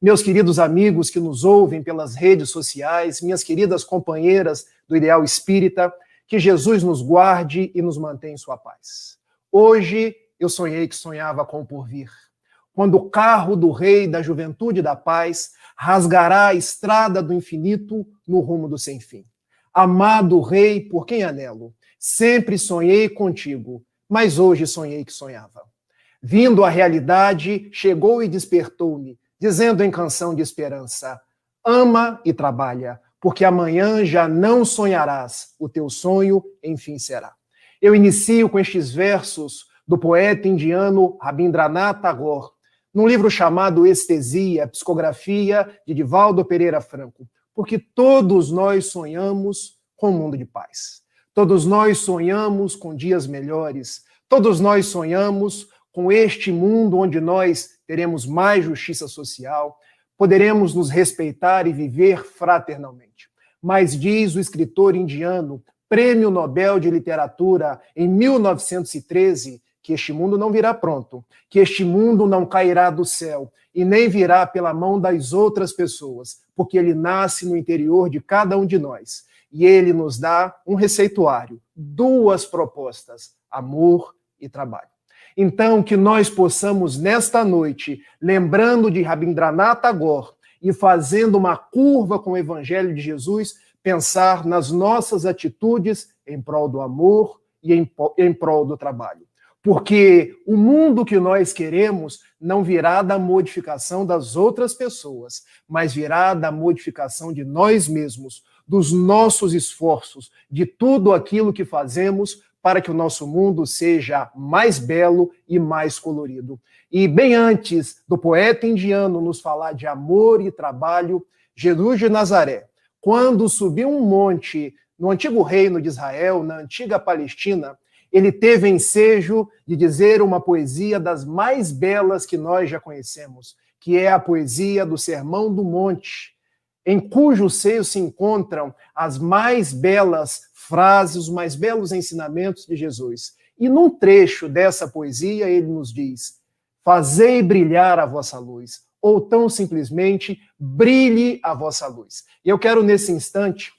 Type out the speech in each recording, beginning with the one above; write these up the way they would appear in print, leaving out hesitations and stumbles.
meus queridos amigos que nos ouvem pelas redes sociais, minhas queridas companheiras do Ideal Espírita, que Jesus nos guarde e nos mantenha em sua paz. Hoje eu sonhei que sonhava com o porvir, quando o carro do Rei da Juventude e da Paz rasgará a estrada do infinito no rumo do sem fim. Amado Rei, por quem anelo, sempre sonhei contigo, mas hoje sonhei que sonhava. Vindo à realidade, chegou e despertou-me, dizendo em canção de esperança: ama e trabalha, porque amanhã já não sonharás, o teu sonho enfim será. Eu inicio com estes versos do poeta indiano Rabindranath Tagore, num livro chamado Estesia, Psicografia de Divaldo Pereira Franco, porque todos nós sonhamos com um mundo de paz. Todos nós sonhamos com dias melhores. Todos nós sonhamos com este mundo onde nós teremos mais justiça social, poderemos nos respeitar e viver fraternalmente. Mas diz o escritor indiano, Prêmio Nobel de Literatura em 1913, que este mundo não virá pronto, que este mundo não cairá do céu e nem virá pela mão das outras pessoas, porque ele nasce no interior de cada um de nós. E ele nos dá um receituário, duas propostas, amor e trabalho. Então, que nós possamos, nesta noite, lembrando de Rabindranath Tagore e fazendo uma curva com o Evangelho de Jesus, pensar nas nossas atitudes em prol do amor e em prol do trabalho. Porque o mundo que nós queremos não virá da modificação das outras pessoas, mas virá da modificação de nós mesmos, dos nossos esforços, de tudo aquilo que fazemos para que o nosso mundo seja mais belo e mais colorido. E bem antes do poeta indiano nos falar de amor e trabalho, Jesus de Nazaré, quando subiu um monte no antigo reino de Israel, na antiga Palestina, ele teve ensejo de dizer uma poesia das mais belas que nós já conhecemos, que é a poesia do Sermão do Monte, em cujo seio se encontram as mais belas frases, os mais belos ensinamentos de Jesus. E num trecho dessa poesia ele nos diz: fazei brilhar a vossa luz, ou tão simplesmente, brilhe a vossa luz. E eu quero nesse instante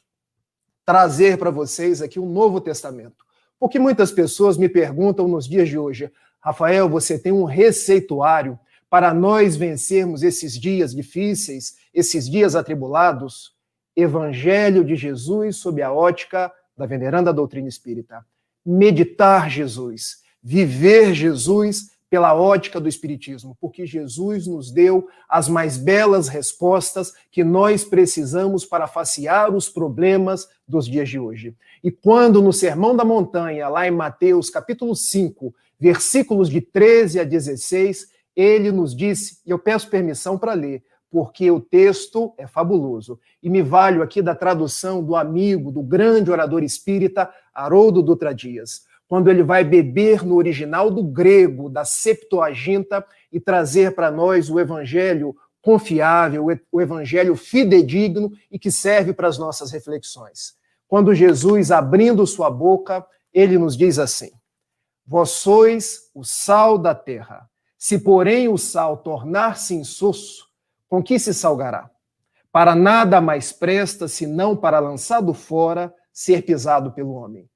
trazer para vocês aqui um Novo Testamento, porque muitas pessoas me perguntam nos dias de hoje: Rafael, você tem um receituário para nós vencermos esses dias difíceis, esses dias atribulados? Evangelho de Jesus sob a ótica da veneranda doutrina espírita. Meditar Jesus, viver Jesus pela ótica do Espiritismo, porque Jesus nos deu as mais belas respostas que nós precisamos para facear os problemas dos dias de hoje. E quando no Sermão da Montanha, lá em Mateus capítulo 5, versículos de 13 a 16, ele nos disse, e eu peço permissão para ler, porque o texto é fabuloso. E me valho aqui da tradução do amigo, do grande orador espírita, Haroldo Dutra Dias, quando ele vai beber no original do grego, da Septuaginta, e trazer para nós o evangelho confiável, o evangelho fidedigno e que serve para as nossas reflexões. Quando Jesus, abrindo sua boca, ele nos diz assim: vós sois o sal da terra. Se, porém, o sal tornar-se insosso, com que se salgará? Para nada mais presta, senão para, lançado fora, ser pisado pelo homem.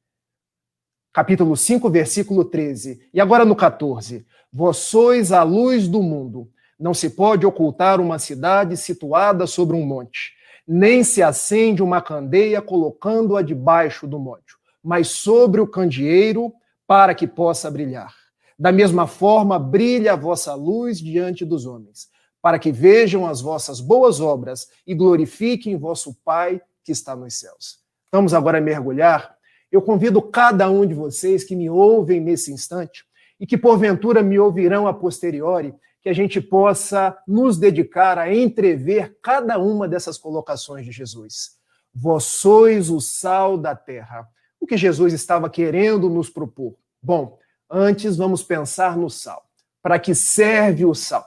Capítulo 5, versículo 13. E agora no 14. Vós sois a luz do mundo. Não se pode ocultar uma cidade situada sobre um monte, nem se acende uma candeia colocando-a debaixo do monte, mas sobre o candeeiro, para que possa brilhar. Da mesma forma, brilha a vossa luz diante dos homens, para que vejam as vossas boas obras e glorifiquem vosso Pai que está nos céus. Vamos agora mergulhar. Eu convido cada um de vocês que me ouvem nesse instante e que porventura me ouvirão a posteriori, que a gente possa nos dedicar a entrever cada uma dessas colocações de Jesus. Vós sois o sal da terra. O que Jesus estava querendo nos propor? Bom, antes vamos pensar no sal. Para que serve o sal?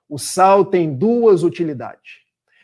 O sal tem duas utilidades.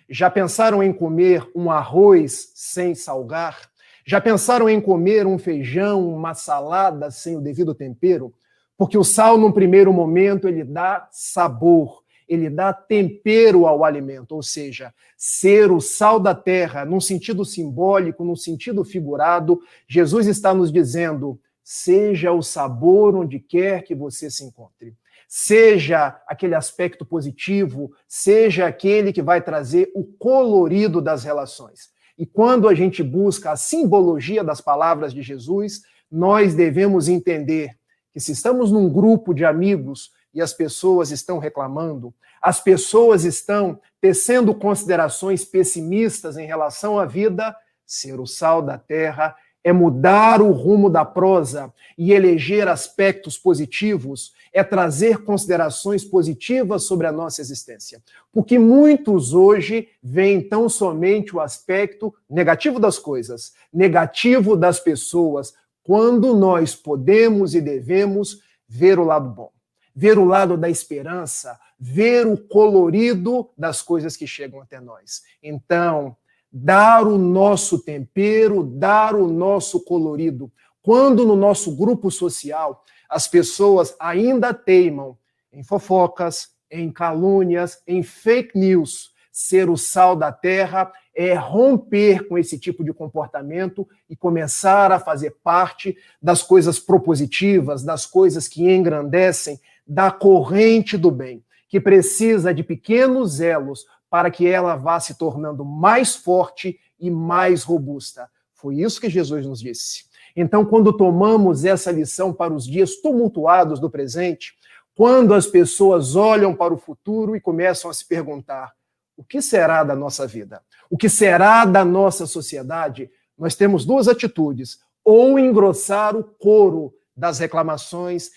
Já pensaram em comer um arroz sem salgar? Já pensaram em comer um feijão, uma salada sem o devido tempero? Porque o sal, num primeiro momento, ele dá sabor. ele dá tempero ao alimento, ou seja, ser o sal da terra, num sentido simbólico, num sentido figurado. Jesus está nos dizendo: seja o sabor onde quer que você se encontre. Seja aquele aspecto positivo, seja aquele que vai trazer o colorido das relações. E quando a gente busca a simbologia das palavras de Jesus, nós devemos entender que se estamos num grupo de amigos e as pessoas estão reclamando, as pessoas estão tecendo considerações pessimistas em relação à vida, ser o sal da terra é mudar o rumo da prosa e eleger aspectos positivos, é trazer considerações positivas sobre a nossa existência. Porque muitos hoje veem tão somente o aspecto negativo das coisas, negativo das pessoas, quando nós podemos e devemos ver o lado bom, ver o lado da esperança, ver o colorido das coisas que chegam até nós. Então, dar o nosso tempero, dar o nosso colorido. Quando no nosso grupo social as pessoas ainda teimam em fofocas, em calúnias, em fake news, ser o sal da terra é romper com esse tipo de comportamento e começar a fazer parte das coisas propositivas, das coisas que engrandecem, da corrente do bem, que precisa de pequenos elos para que ela vá se tornando mais forte e mais robusta. Foi isso que Jesus nos disse. Então, quando tomamos essa lição para os dias tumultuados do presente, quando as pessoas olham para o futuro e começam a se perguntar: o que será da nossa vida? O que será da nossa sociedade? Nós temos duas atitudes: ou engrossar o coro das reclamações,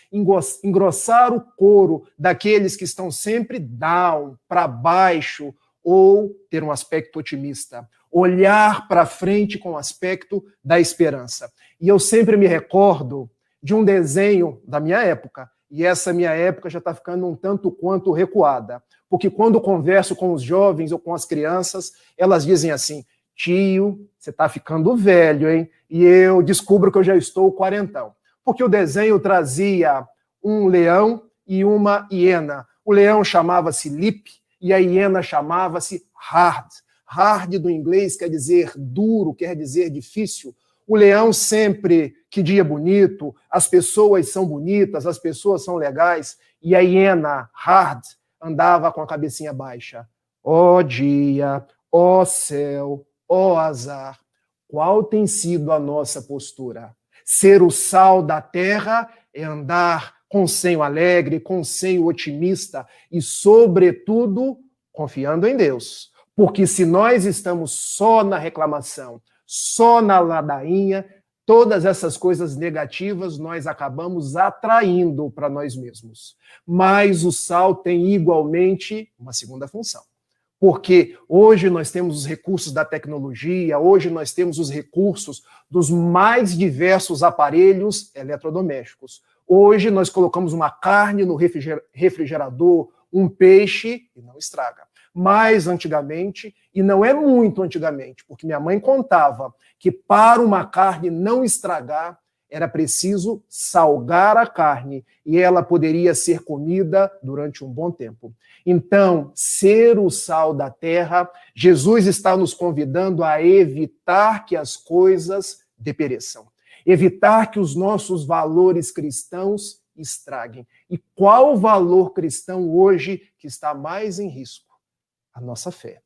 engrossar o coro daqueles que estão sempre down, para baixo, ou ter um aspecto otimista, olhar para frente com o aspecto da esperança. E eu sempre me recordo de um desenho da minha época, e essa minha época já está ficando um tanto quanto recuada, porque quando converso com os jovens ou com as crianças, elas dizem assim: tio, você está ficando velho, hein? E eu descubro que eu já estou quarentão. Porque o desenho trazia um leão e uma hiena. O leão chamava-se Lip e a hiena chamava-se Hard. Hard do inglês quer dizer duro, quer dizer difícil. O leão sempre, que dia bonito, as pessoas são bonitas, as pessoas são legais. E a hiena, Hard, andava com a cabecinha baixa. Ó dia, ó céu, ó azar. Qual tem sido a nossa postura? Ser o sal da terra é andar com senho alegre, com senho otimista e, sobretudo, confiando em Deus. Porque se nós estamos só na reclamação, só na ladainha, todas essas coisas negativas nós acabamos atraindo para nós mesmos. Mas o sal tem igualmente uma segunda função. Porque hoje nós temos os recursos da tecnologia, hoje nós temos os recursos dos mais diversos aparelhos eletrodomésticos. Hoje nós colocamos uma carne no refrigerador, um peixe e não estraga. Mas antigamente, e não é muito antigamente, porque minha mãe contava que para uma carne não estragar, era preciso salgar a carne e ela poderia ser comida durante um bom tempo. Então, ser o sal da terra, Jesus está nos convidando a evitar que as coisas depereçam, evitar que os nossos valores cristãos estraguem. E qual o valor cristão hoje que está mais em risco? A nossa fé.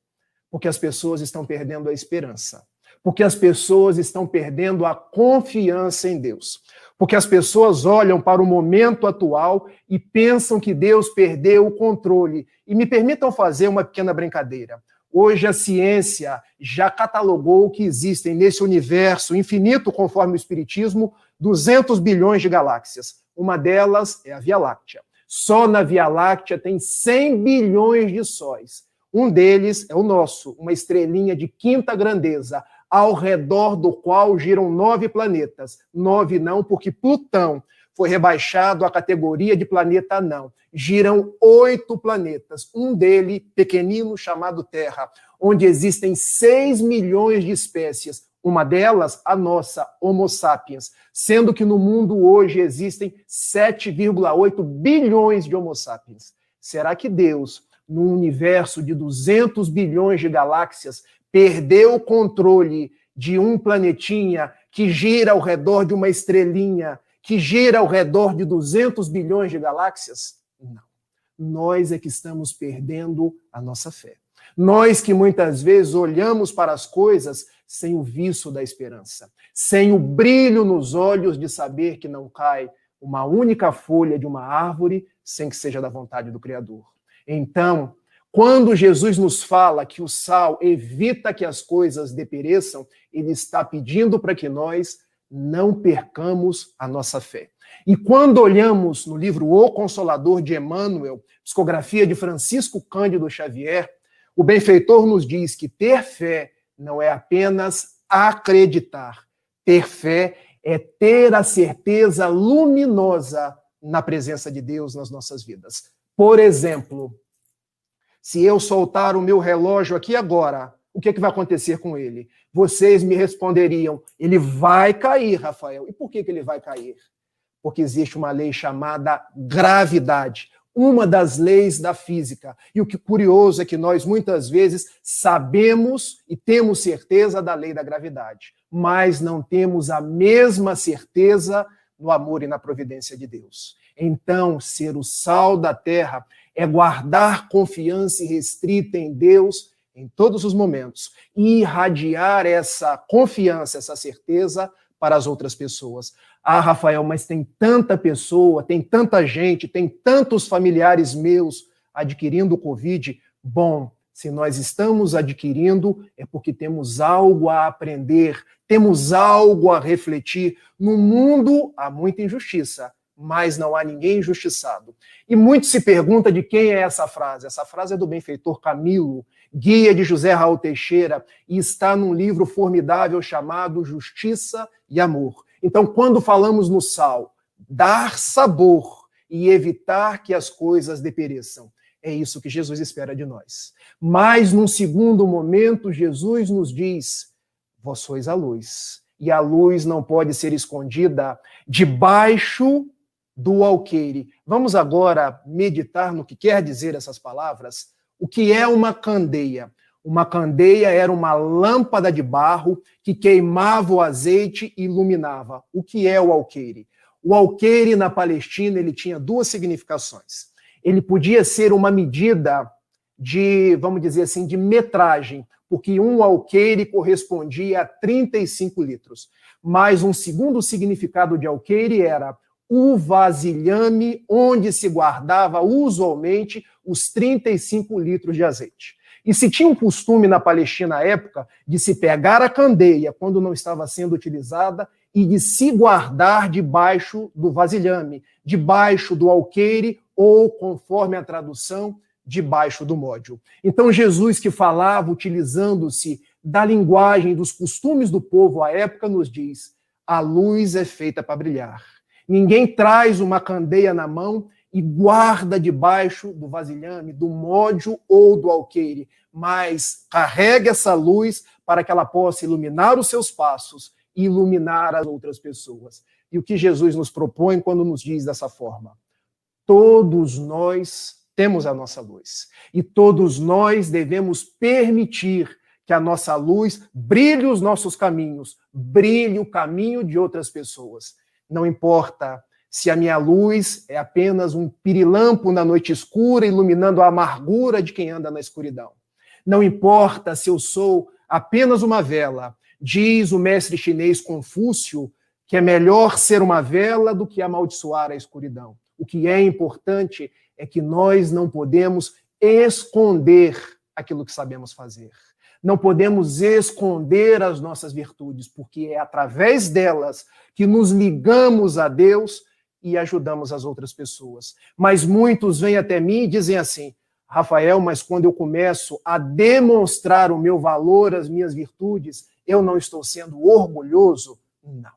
Porque as pessoas estão perdendo a esperança. Porque as pessoas estão perdendo a confiança em Deus. Porque as pessoas olham para o momento atual e pensam que Deus perdeu o controle. E me permitam fazer uma pequena brincadeira. Hoje a ciência já catalogou que existem nesse universo infinito, conforme o Espiritismo, 200 bilhões de galáxias. Uma delas é a Via Láctea. Só na Via Láctea tem 100 bilhões de sóis. Um deles é o nosso, uma estrelinha de quinta grandeza, ao redor do qual giram 9 planetas. 9 não, porque Plutão foi rebaixado à categoria de planeta anão. Giram 8 planetas, um deles pequenino chamado Terra, onde existem 6 milhões de espécies. Uma delas, a nossa, Homo sapiens, sendo que no mundo hoje existem 7,8 bilhões de Homo sapiens. Será que Deus, num universo de 200 bilhões de galáxias, perder o controle de um planetinha que gira ao redor de uma estrelinha, que gira ao redor de 200 bilhões de galáxias? Não. Nós é que estamos perdendo a nossa fé. Nós que muitas vezes olhamos para as coisas sem o viço da esperança, sem o brilho nos olhos de saber que não cai uma única folha de uma árvore sem que seja da vontade do Criador. Então, quando Jesus nos fala que o sal evita que as coisas depereçam, ele está pedindo para que nós não percamos a nossa fé. E quando olhamos no livro O Consolador de Emmanuel, psicografia de Francisco Cândido Xavier, o benfeitor nos diz que ter fé não é apenas acreditar. Ter fé é ter a certeza luminosa na presença de Deus nas nossas vidas. Por exemplo, se eu soltar o meu relógio aqui agora, o que vai acontecer com ele? Vocês me responderiam, ele vai cair, Rafael. E por que ele vai cair? Porque existe uma lei chamada gravidade, uma das leis da física. E o que curioso é que nós muitas vezes sabemos e temos certeza da lei da gravidade, mas não temos a mesma certeza no amor e na providência de Deus. Então, ser o sal da terra é guardar confiança irrestrita em Deus em todos os momentos e irradiar essa confiança, essa certeza para as outras pessoas. Ah, Rafael, mas tem tanta pessoa, tem tanta gente, tem tantos familiares meus adquirindo o Covid. Bom, se nós estamos adquirindo, é porque temos algo a aprender, temos algo a refletir. No mundo há muita injustiça, mas não há ninguém injustiçado. E muito se pergunta de quem é essa frase. Essa frase é do benfeitor Camilo, guia de José Raul Teixeira, e está num livro formidável chamado Justiça e Amor. Então, quando falamos no sal, dar sabor e evitar que as coisas depereçam, é isso que Jesus espera de nós. Mas, num segundo momento, Jesus nos diz, vós sois a luz, e a luz não pode ser escondida debaixo do alqueire. Vamos agora meditar no que quer dizer essas palavras. O que é uma candeia? Uma candeia era uma lâmpada de barro que queimava o azeite e iluminava. O que é o alqueire? O alqueire na Palestina ele tinha duas significações. Ele podia ser uma medida de, vamos dizer assim, de metragem, porque um alqueire correspondia a 35 litros. Mas um segundo significado de alqueire era o vasilhame onde se guardava usualmente os 35 litros de azeite. E se tinha um costume na Palestina à época de se pegar a candeia quando não estava sendo utilizada e de se guardar debaixo do vasilhame, debaixo do alqueire ou, conforme a tradução, debaixo do módio. Então Jesus, que falava utilizando-se da linguagem, dos costumes do povo à época, nos diz, a luz é feita para brilhar. Ninguém traz uma candeia na mão e guarda debaixo do vasilhame, do módio ou do alqueire, mas carrega essa luz para que ela possa iluminar os seus passos e iluminar as outras pessoas. E o que Jesus nos propõe quando nos diz dessa forma? Todos nós temos a nossa luz e todos nós devemos permitir que a nossa luz brilhe os nossos caminhos, brilhe o caminho de outras pessoas. Não importa se a minha luz é apenas um pirilampo na noite escura, iluminando a amargura de quem anda na escuridão. Não importa se eu sou apenas uma vela. Diz o mestre chinês Confúcio que é melhor ser uma vela do que amaldiçoar a escuridão. O que é importante é que nós não podemos esconder aquilo que sabemos fazer. Não podemos esconder as nossas virtudes, porque é através delas que nos ligamos a Deus e ajudamos as outras pessoas. Mas muitos vêm até mim e dizem assim, Rafael, mas quando eu começo a demonstrar o meu valor, as minhas virtudes, eu não estou sendo orgulhoso? Não.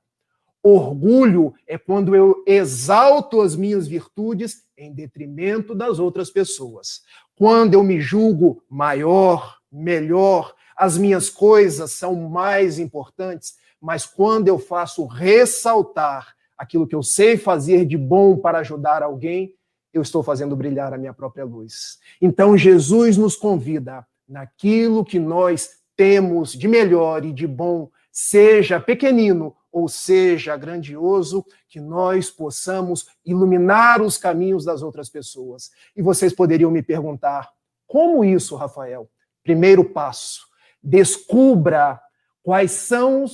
Orgulho é quando eu exalto as minhas virtudes em detrimento das outras pessoas. Quando eu me julgo maior, melhor, as minhas coisas são mais importantes, mas quando eu faço ressaltar aquilo que eu sei fazer de bom para ajudar alguém, eu estou fazendo brilhar a minha própria luz. Então Jesus nos convida, naquilo que nós temos de melhor e de bom, seja pequenino ou seja grandioso, que nós possamos iluminar os caminhos das outras pessoas. E vocês poderiam me perguntar, como isso, Rafael? Primeiro passo, descubra quais são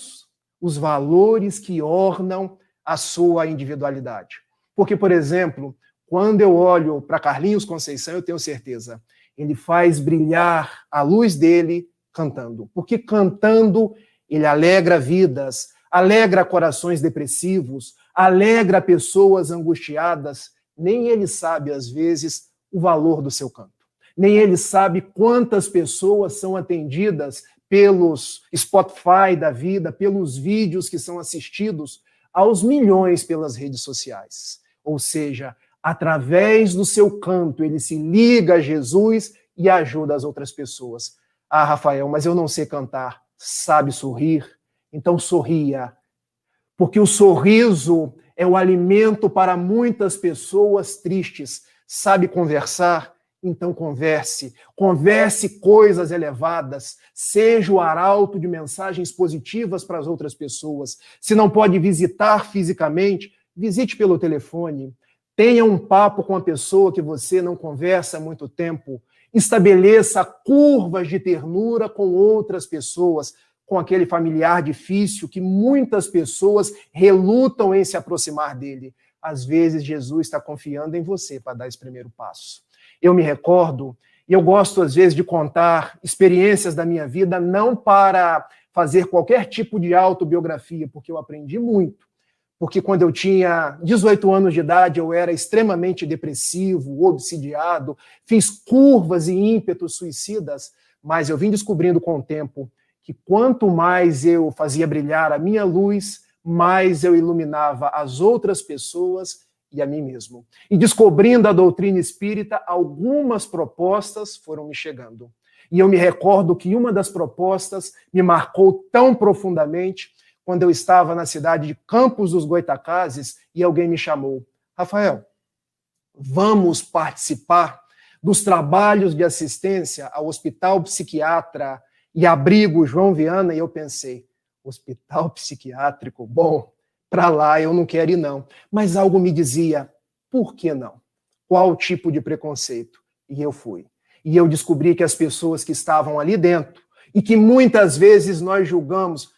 os valores que ornam a sua individualidade. Porque, por exemplo, quando eu olho para Carlinhos Conceição, eu tenho certeza, ele faz brilhar a luz dele cantando. Porque cantando, ele alegra vidas, alegra corações depressivos, alegra pessoas angustiadas. Nem ele sabe, às vezes, o valor do seu canto. Nem ele sabe quantas pessoas são atendidas pelos Spotify da vida, pelos vídeos que são assistidos aos milhões pelas redes sociais. Ou seja, através do seu canto, ele se liga a Jesus e ajuda as outras pessoas. Ah, Rafael, mas eu não sei cantar. Sabe sorrir? Então sorria. Porque o sorriso é o alimento para muitas pessoas tristes. Sabe conversar? Então converse. Converse coisas elevadas. Seja o arauto de mensagens positivas para as outras pessoas. Se não pode visitar fisicamente, visite pelo telefone. Tenha um papo com a pessoa que você não conversa há muito tempo. Estabeleça curvas de ternura com outras pessoas, com aquele familiar difícil que muitas pessoas relutam em se aproximar dele. Às vezes, Jesus está confiando em você para dar esse primeiro passo. Eu me recordo, e eu gosto às vezes de contar experiências da minha vida, não para fazer qualquer tipo de autobiografia, porque eu aprendi muito. Porque quando eu tinha 18 anos de idade, eu era extremamente depressivo, obsidiado, fiz curvas e ímpetos suicidas, mas eu vim descobrindo com o tempo que quanto mais eu fazia brilhar a minha luz, mais eu iluminava as outras pessoas e a mim mesmo. E descobrindo a doutrina espírita, algumas propostas foram me chegando. E eu me recordo que uma das propostas me marcou tão profundamente quando eu estava na cidade de Campos dos Goytacazes e alguém me chamou. Rafael, vamos participar dos trabalhos de assistência ao Hospital Psiquiatra e Abrigo João Viana? E eu pensei, hospital psiquiátrico? Bom, para lá eu não quero ir não. Mas algo me dizia, por que não? Qual tipo de preconceito? E eu fui. E eu descobri que as pessoas que estavam ali dentro, e que muitas vezes nós julgamos,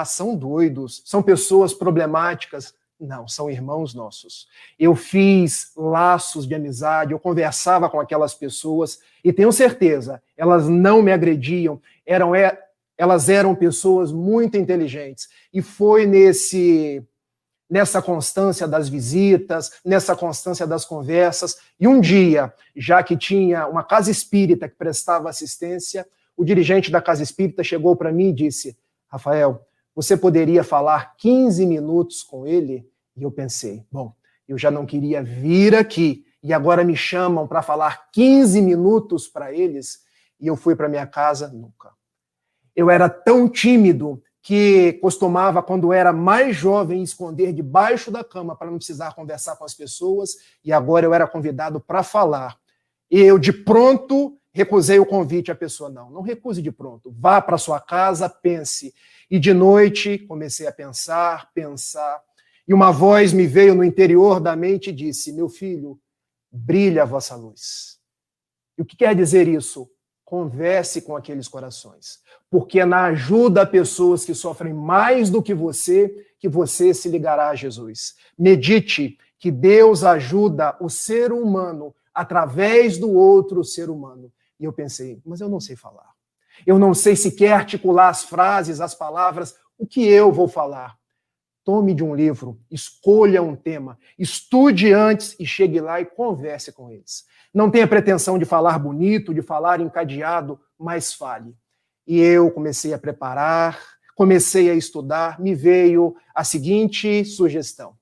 são doidos, são pessoas problemáticas. Não, são irmãos nossos. Eu fiz laços de amizade, eu conversava com aquelas pessoas, e tenho certeza, elas não me agrediam, elas eram pessoas muito inteligentes. E foi nessa constância das visitas, nessa constância das conversas, e um dia, já que tinha uma casa espírita que prestava assistência, o dirigente da casa espírita chegou para mim e disse, Rafael, você poderia falar 15 minutos com ele? E eu pensei, bom, eu já não queria vir aqui, e agora me chamam para falar 15 minutos para eles, e eu fui para minha casa, nunca. Eu era tão tímido que costumava, quando era mais jovem, esconder debaixo da cama para não precisar conversar com as pessoas, e agora eu era convidado para falar. E eu, de pronto, recusei o convite. A pessoa, não recuse de pronto, vá para sua casa, pense. E de noite comecei a pensar, e uma voz me veio no interior da mente e disse, meu filho, brilha a vossa luz. E o que quer dizer isso? Converse com aqueles corações, porque é na ajuda a pessoas que sofrem mais do que você se ligará a Jesus. Medite que Deus ajuda o ser humano através do outro ser humano. E eu pensei, mas eu não sei falar. Eu não sei sequer articular as frases, as palavras, o que eu vou falar? Tome de um livro, escolha um tema, estude antes e chegue lá e converse com eles. Não tenha pretensão de falar bonito, de falar encadeado, mas fale. E eu comecei a preparar, comecei a estudar, me veio a seguinte sugestão,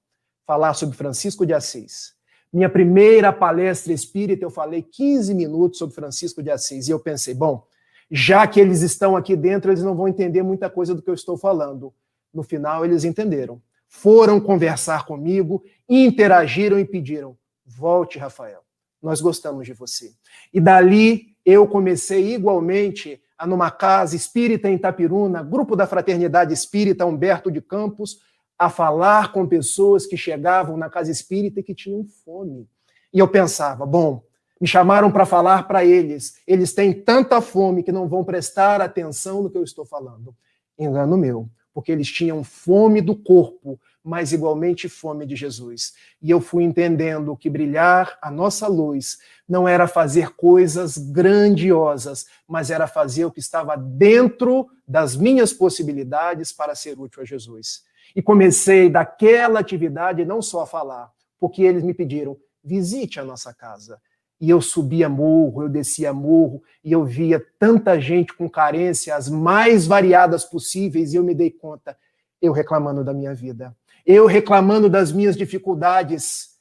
falar sobre Francisco de Assis. Minha primeira palestra espírita, eu falei 15 minutos sobre Francisco de Assis, e eu pensei, bom, já que eles estão aqui dentro, eles não vão entender muita coisa do que eu estou falando. No final, eles entenderam. Foram conversar comigo, interagiram e pediram, volte, Rafael, nós gostamos de você. E dali eu comecei igualmente a numa casa espírita em Itapiruna, grupo da Fraternidade Espírita Humberto de Campos, a falar com pessoas que chegavam na casa espírita e que tinham fome. E eu pensava, bom, me chamaram para falar para eles têm tanta fome que não vão prestar atenção no que eu estou falando. Engano meu, porque eles tinham fome do corpo, mas igualmente fome de Jesus. E eu fui entendendo que brilhar a nossa luz não era fazer coisas grandiosas, mas era fazer o que estava dentro das minhas possibilidades para ser útil a Jesus. E comecei daquela atividade não só a falar, porque eles me pediram, visite a nossa casa. E eu subia morro, eu descia morro, e eu via tanta gente com carência, as mais variadas possíveis, e eu me dei conta, eu reclamando da minha vida, eu reclamando das minhas dificuldades,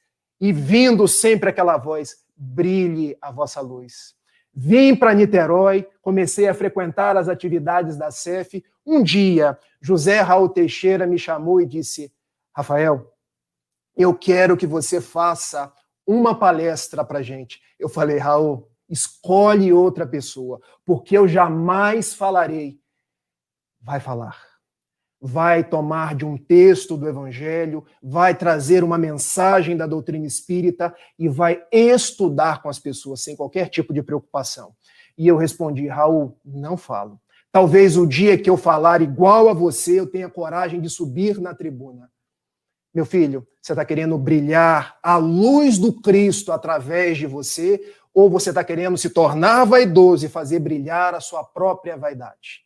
e vindo sempre aquela voz, brilhe a vossa luz. Vim para Niterói, comecei a frequentar as atividades da CEF. Um dia, José Raul Teixeira me chamou e disse, Rafael, eu quero que você faça uma palestra para a gente. Eu falei, Raul, escolhe outra pessoa, porque eu jamais falarei. Vai falar. Vai tomar de um texto do Evangelho, vai trazer uma mensagem da doutrina espírita e vai estudar com as pessoas sem qualquer tipo de preocupação. E eu respondi, Raul, não falo. Talvez o dia que eu falar igual a você, eu tenha coragem de subir na tribuna. Meu filho, você está querendo brilhar a luz do Cristo através de você, ou você está querendo se tornar vaidoso e fazer brilhar a sua própria vaidade?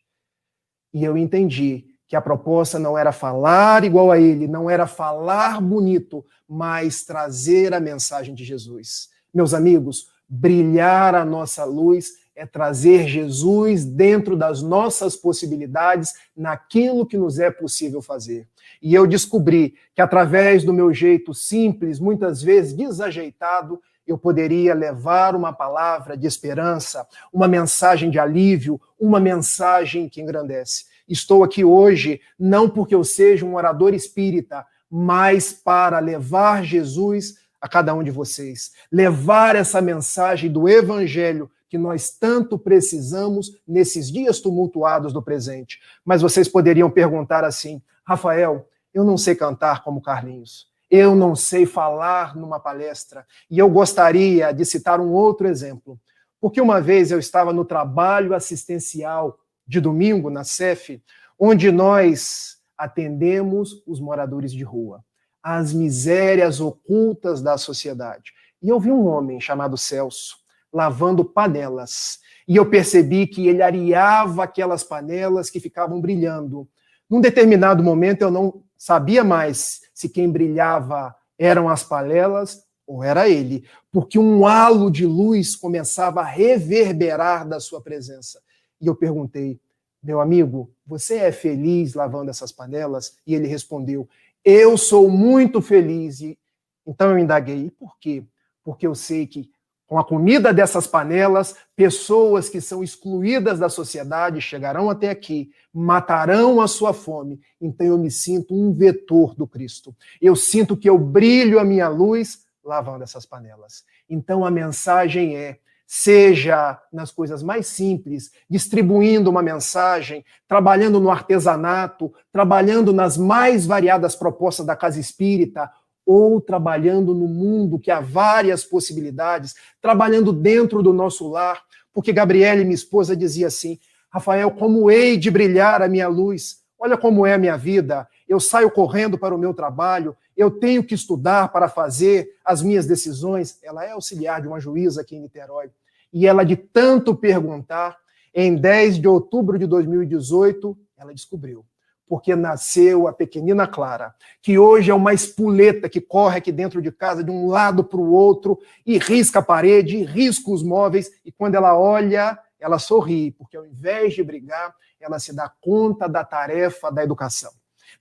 E eu entendi que a proposta não era falar igual a ele, não era falar bonito, mas trazer a mensagem de Jesus. Meus amigos, brilhar a nossa luz é trazer Jesus dentro das nossas possibilidades, naquilo que nos é possível fazer. E eu descobri que através do meu jeito simples, muitas vezes desajeitado, eu poderia levar uma palavra de esperança, uma mensagem de alívio, uma mensagem que engrandece. Estou aqui hoje não porque eu seja um orador espírita, mas para levar Jesus a cada um de vocês. Levar essa mensagem do Evangelho que nós tanto precisamos nesses dias tumultuados do presente. Mas vocês poderiam perguntar assim, Rafael, eu não sei cantar como Carlinhos, eu não sei falar numa palestra, e eu gostaria de citar um outro exemplo, porque uma vez eu estava no trabalho assistencial de domingo, na CEF, onde nós atendemos os moradores de rua, as misérias ocultas da sociedade. E eu vi um homem chamado Celso, lavando panelas. E eu percebi que ele areava aquelas panelas que ficavam brilhando. Num determinado momento, eu não sabia mais se quem brilhava eram as panelas ou era ele, porque um halo de luz começava a reverberar da sua presença. E eu perguntei, meu amigo, você é feliz lavando essas panelas? E ele respondeu, eu sou muito feliz. E então eu indaguei, e por quê? Porque eu sei que com a comida dessas panelas, pessoas que são excluídas da sociedade chegarão até aqui, matarão a sua fome. Então eu me sinto um vetor do Cristo. Eu sinto que eu brilho a minha luz lavando essas panelas. Então a mensagem é, seja nas coisas mais simples, distribuindo uma mensagem, trabalhando no artesanato, trabalhando nas mais variadas propostas da casa espírita, ou trabalhando no mundo que há várias possibilidades, trabalhando dentro do nosso lar, porque Gabriele, minha esposa, dizia assim, Rafael, como hei de brilhar a minha luz? Olha como é a minha vida, eu saio correndo para o meu trabalho, eu tenho que estudar para fazer as minhas decisões. Ela é auxiliar de uma juíza aqui em Niterói, e ela de tanto perguntar, em 10 de outubro de 2018, ela descobriu. Porque nasceu a pequenina Clara, que hoje é uma espoleta que corre aqui dentro de casa de um lado para o outro e risca a parede, e risca os móveis, e quando ela olha, ela sorri, porque ao invés de brigar, ela se dá conta da tarefa da educação,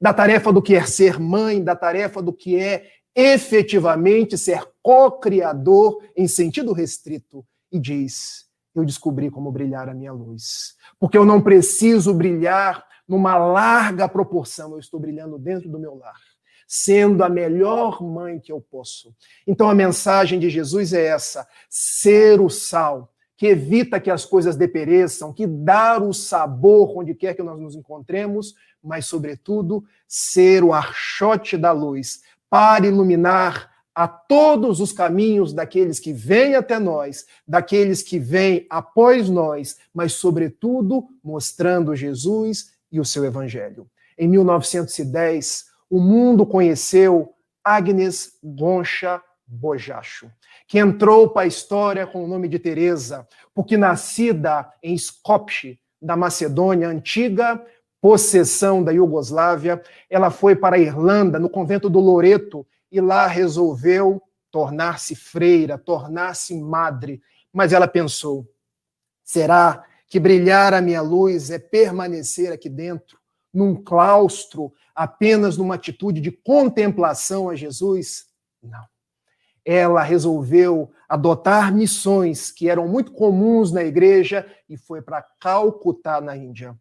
da tarefa do que é ser mãe, da tarefa do que é efetivamente ser co-criador em sentido restrito, e diz, eu descobri como brilhar a minha luz, porque eu não preciso brilhar numa larga proporção, eu estou brilhando dentro do meu lar. sendo a melhor mãe que eu posso. Então a mensagem de Jesus é essa: ser o sal, que evita que as coisas depereçam, que dá o sabor onde quer que nós nos encontremos, mas, sobretudo, ser o archote da luz para iluminar a todos os caminhos daqueles que vêm até nós, daqueles que vêm após nós, mas, sobretudo, mostrando Jesus e o seu evangelho. Em 1910, o mundo conheceu Agnes Goncha Bojaxho, que entrou para a história com o nome de Teresa, porque nascida em Skopje, da Macedônia antiga, possessão da Iugoslávia, ela foi para a Irlanda, no convento do Loreto, e lá resolveu tornar-se freira, tornar-se madre. Mas ela pensou: será que brilhar a minha luz é permanecer aqui dentro, num claustro, apenas numa atitude de contemplação a Jesus? Não. Ela resolveu adotar missões que eram muito comuns na igreja e foi para Calcutá, na Índia.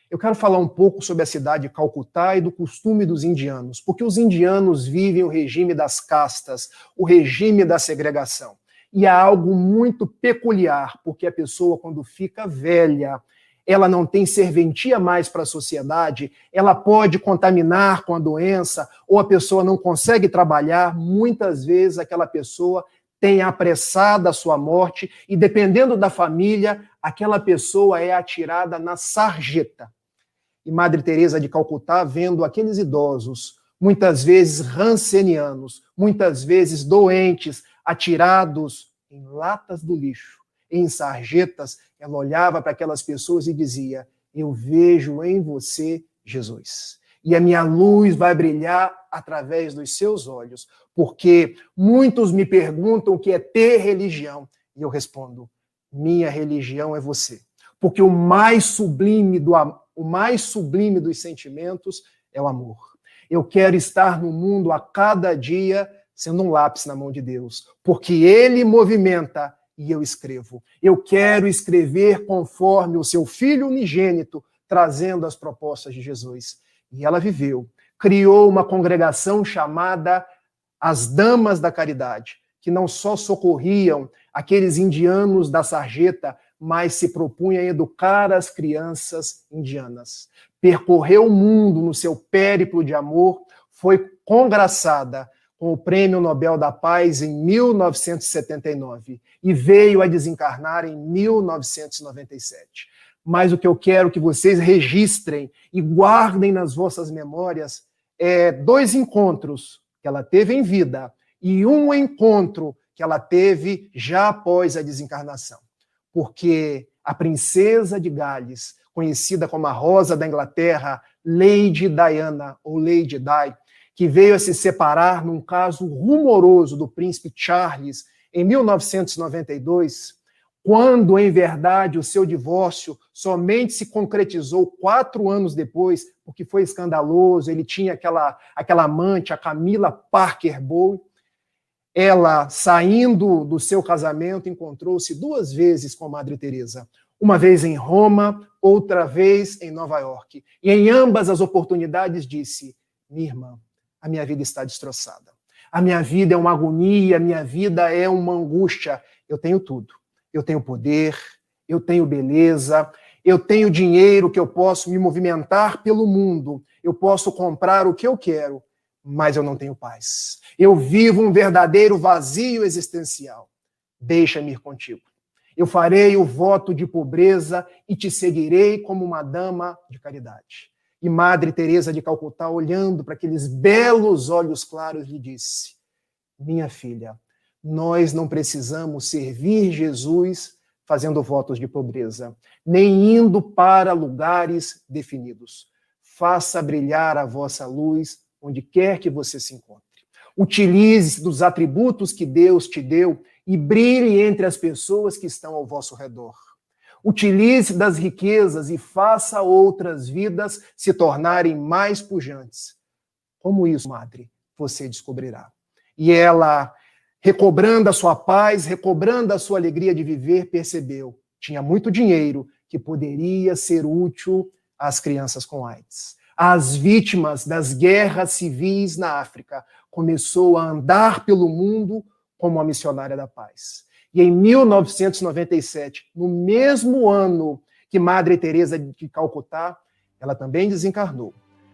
Eu quero falar um pouco sobre a cidade de Calcutá e do costume dos indianos, porque os indianos vivem o regime das castas, o regime da segregação. E há algo muito peculiar, porque a pessoa, quando fica velha, ela não tem serventia mais para a sociedade, ela pode contaminar com a doença, ou a pessoa não consegue trabalhar, muitas vezes aquela pessoa tem apressada a sua morte, e dependendo da família, aquela pessoa é atirada na sarjeta. E Madre Teresa de Calcutá, vendo aqueles idosos, muitas vezes rancenianos, muitas vezes doentes, atirados em latas do lixo, em sarjetas, ela olhava para aquelas pessoas e dizia: eu vejo em você Jesus. E a minha luz vai brilhar através dos seus olhos, porque muitos me perguntam o que é ter religião. E eu respondo: minha religião é você. Porque o mais sublime dos sentimentos é o amor. Eu quero estar no mundo a cada dia sendo um lápis na mão de Deus, porque Ele movimenta e eu escrevo. Eu quero escrever conforme o seu Filho unigênito, trazendo as propostas de Jesus. E ela viveu, criou uma congregação chamada as Damas da Caridade, que não só socorriam aqueles indianos da sarjeta, mas se propunha a educar as crianças indianas. Percorreu o mundo no seu périplo de amor, foi congraçada com o Prêmio Nobel da Paz em 1979 e veio a desencarnar em 1997. Mas o que eu quero que vocês registrem e guardem nas vossas memórias é 2 encontros que ela teve em vida e um encontro que ela teve já após a desencarnação. Porque a princesa de Gales, conhecida como a Rosa da Inglaterra, Lady Diana, ou Lady Di, que veio a se separar num caso rumoroso do príncipe Charles em 1992, quando, em verdade, o seu divórcio somente se concretizou 4 anos depois, porque foi escandaloso, ele tinha aquela amante, a Camila Parker Bowles. Ela, saindo do seu casamento, encontrou-se 2 vezes com Madre Teresa. Uma vez em Roma, outra vez em Nova York. E em ambas as oportunidades disse: minha irmã, a minha vida está destroçada. A minha vida é uma agonia, a minha vida é uma angústia. Eu tenho tudo. Eu tenho poder, eu tenho beleza, eu tenho dinheiro que eu posso me movimentar pelo mundo, eu posso comprar o que eu quero, mas eu não tenho paz. Eu vivo um verdadeiro vazio existencial. Deixa-me ir contigo. Eu farei o voto de pobreza e te seguirei como uma dama de caridade. E Madre Teresa de Calcutá, olhando para aqueles belos olhos claros, lhe disse: minha filha, nós não precisamos servir Jesus fazendo votos de pobreza, nem indo para lugares definidos. Faça brilhar a vossa luz onde quer que você se encontre. Utilize dos atributos que Deus te deu e brilhe entre as pessoas que estão ao vosso redor. Utilize das riquezas e faça outras vidas se tornarem mais pujantes. Como isso, Madre, você descobrirá. E ela, recobrando a sua paz, recobrando a sua alegria de viver, percebeu: tinha muito dinheiro que poderia ser útil às crianças com AIDS. as vítimas das guerras civis na África, começou a andar pelo mundo como uma missionária da paz. E em 1997, no mesmo ano que Madre Teresa de Calcutá, ela também desencarnou.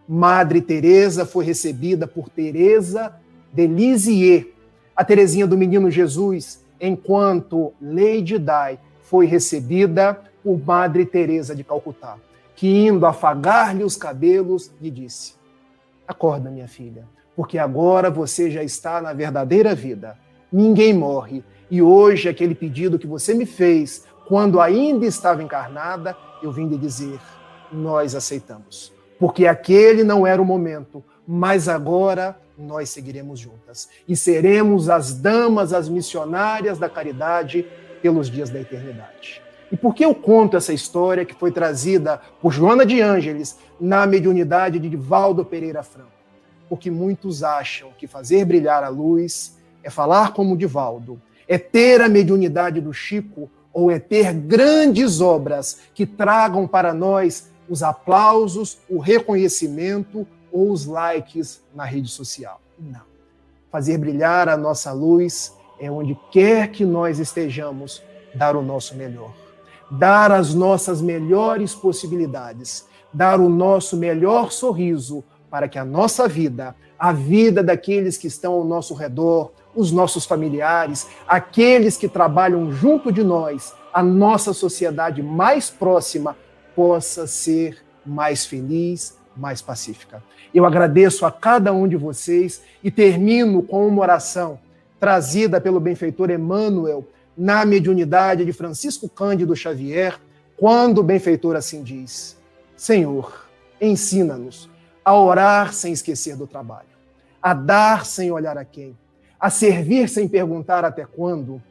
Madre Teresa foi recebida por Teresa de Lisieux, a Teresinha do Menino Jesus, enquanto Lady Di foi recebida por Madre Teresa de Calcutá, que, indo afagar-lhe os cabelos, lhe disse: acorda, minha filha, porque agora você já está na verdadeira vida. Ninguém morre. E hoje, aquele pedido que você me fez, quando ainda estava encarnada, eu vim lhe dizer: nós aceitamos. Porque aquele não era o momento, mas agora nós seguiremos juntas. E seremos as damas, as missionárias da caridade pelos dias da eternidade. E por que eu conto essa história que foi trazida por Joana de Ângeles na mediunidade de Divaldo Pereira Franco? Porque muitos acham que fazer brilhar a luz é falar como Divaldo, é ter a mediunidade do Chico ou é ter grandes obras que tragam para nós os aplausos, o reconhecimento ou os likes na rede social. Não. Fazer brilhar a nossa luz é onde quer que nós estejamos, dar o nosso melhor. Dar as nossas melhores possibilidades, dar o nosso melhor sorriso para que a nossa vida, a vida daqueles que estão ao nosso redor, os nossos familiares, aqueles que trabalham junto de nós, a nossa sociedade mais próxima, possa ser mais feliz, mais pacífica. Eu agradeço a cada um de vocês e termino com uma oração trazida pelo benfeitor Emmanuel na mediunidade de Francisco Cândido Xavier, quando o benfeitor assim diz: Senhor, ensina-nos a orar sem esquecer do trabalho, a dar sem olhar a quem, a servir sem perguntar até quando,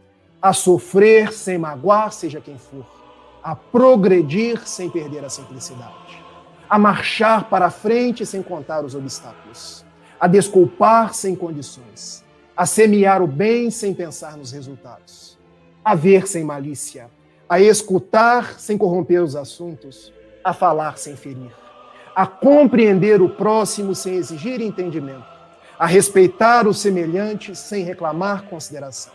a sofrer sem magoar seja quem for, a progredir sem perder a simplicidade, a marchar para a frente sem contar os obstáculos, a desculpar sem condições, a semear o bem sem pensar nos resultados, a ver sem malícia, a escutar sem corromper os assuntos, a falar sem ferir, a compreender o próximo sem exigir entendimento, a respeitar o semelhante sem reclamar consideração,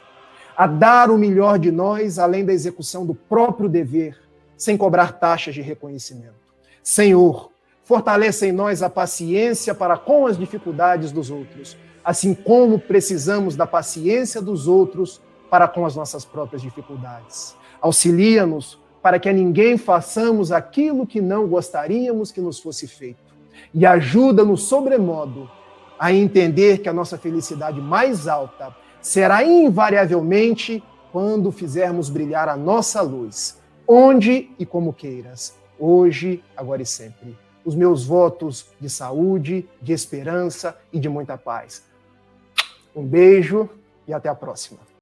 a dar o melhor de nós além da execução do próprio dever, sem cobrar taxas de reconhecimento. Senhor, fortalece em nós a paciência para com as dificuldades dos outros, assim como precisamos da paciência dos outros para com as nossas próprias dificuldades. Auxilia-nos para que a ninguém façamos aquilo que não gostaríamos que nos fosse feito. E ajuda-nos, sobremodo, a entender que a nossa felicidade mais alta será invariavelmente quando fizermos brilhar a nossa luz, onde e como queiras, hoje, agora e sempre. Os meus votos de saúde, de esperança e de muita paz. Um beijo e até a próxima.